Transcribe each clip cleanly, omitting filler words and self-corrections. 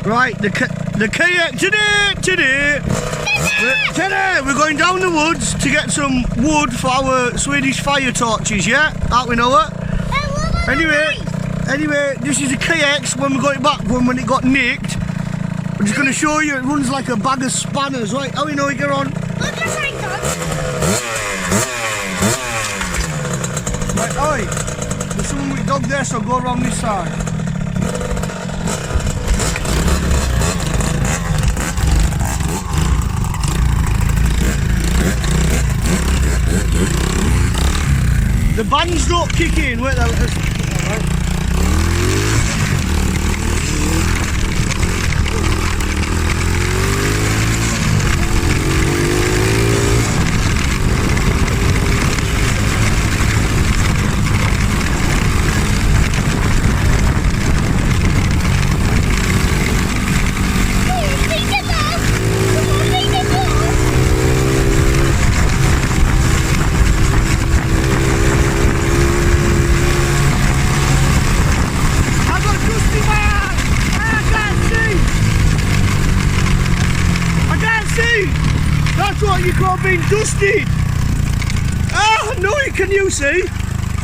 Right, the kayak today we're going down the woods to get some wood for our Swedish fire torches, yeah? Aren't we, Noah? Anyway, this is the kayaks when we got it back when it got nicked. I'm just going to show you, it runs like a bag of spanners, right? How we know we get on? Right, oi, there's someone with a dog there, so go around this side. The bands don't kick in, wait there. That's what you call being dusted. Ah, no, can you see?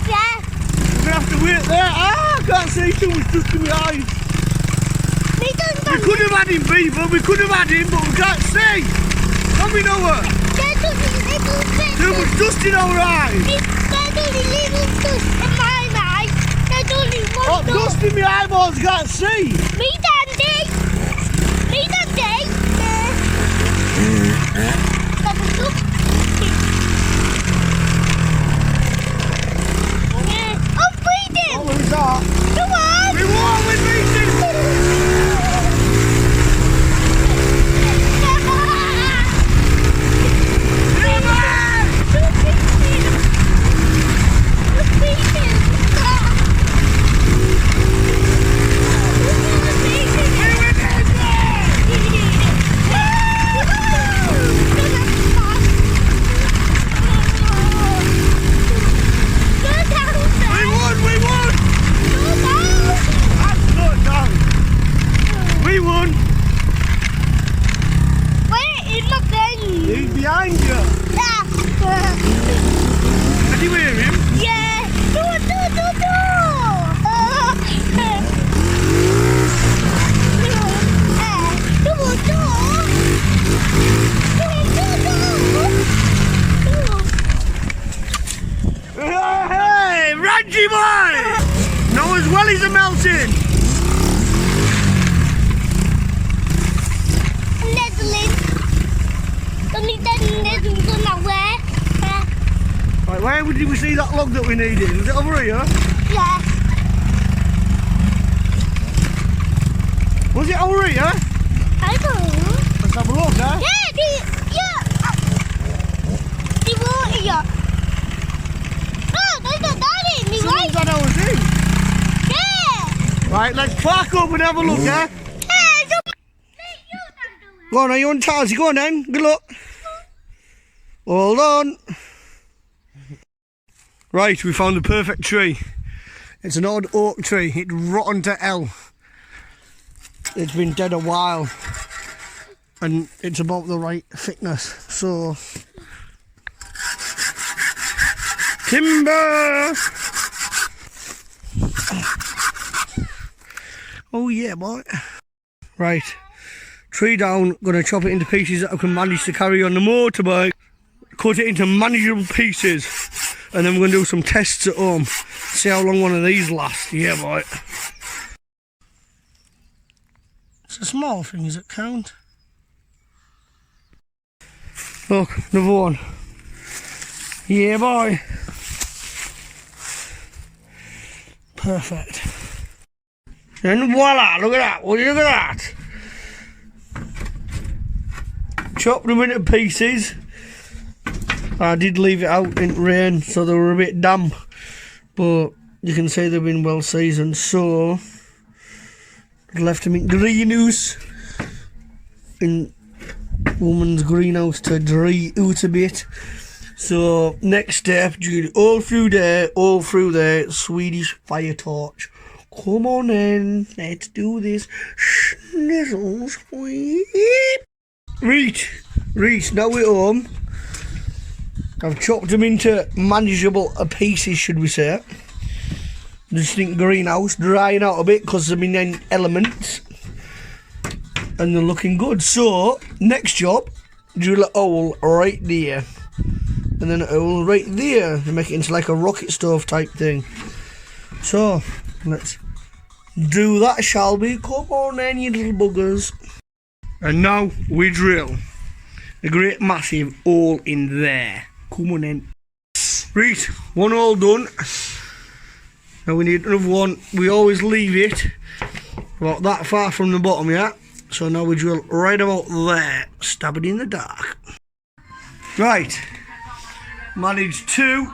Yeah. We're gonna have to wait there. Ah, I can't see too much dust in my eyes. We could have had him, Beaver. We could have had him, but we can't see. Can we, Noah? Too much dust in our eyes. There's only little dust in my eyes. There's only one Oh, dust in my eyeballs, can't see. Me, Dandy. I'm bleeding. Oh, who's that? Come on. We won, we beat him. We won! Where is my friend? He's behind you. Can you hear him? Yeah. Do. Hey, Reggie boy! Noah's wellies are melting. Right, where did we see that log that we needed? Was it over here? Yeah. Was it over here? I don't know. Let's have a look, eh? The water here. Oh, there's a daddy in me, right? Someone's had ours in. Yeah. Right, let's park up and have a look, eh? Go on, are you on Tarsy? Go on then, good luck. Hold on. Right, we found the perfect tree. It's an old oak tree. It's rotten to hell. It's been dead a while. And it's about the right thickness. So, timber! Oh yeah, boy. Right, tree down. Gonna chop it into pieces that I can manage to carry on the motorbike. Cut it into manageable pieces. And then we're going to do some tests at home. See how long one of these lasts. Yeah, boy. It's the small things that count. Look, another one. Yeah, boy. Perfect. And voila, look at that. What do you look at that? Chopped them into pieces. I did leave it out in rain, so they were a bit damp, but you can see they've been well seasoned, so I left them in greenhouse, in woman's greenhouse to dry out a bit. So next step, all through there, Swedish Fire Torch. Come on in, let's do this. nizzle sweep. Right, now we're home. I've chopped them into manageable pieces, should we say. Just think greenhouse, drying out a bit because they've been in elements. And they're looking good. So, next job, drill a hole right there. And then a hole right there. To make it into like a rocket stove type thing. So, let's do that, shall we? Come on then, you little buggers. And now we drill a great massive hole in there. Come on then. Right, one hole done. Now we need another one. We always leave it about that far from the bottom, yeah? So now we drill right about there. Stab it in the dark. Right. Managed two.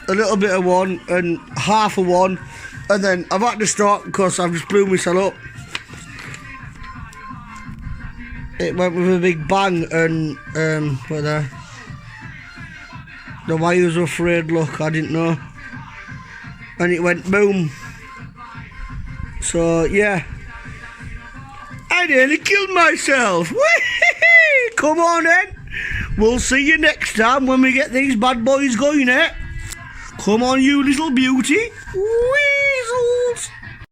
A little bit of one and half of one. And then I've had to stop because I've just blew myself up. It went with a big bang and the wires were frayed, look, I didn't know. And it went boom. So yeah. I nearly killed myself. Come on then. We'll see you next time when we get these bad boys going, eh? Come on, you little beauty. Whee!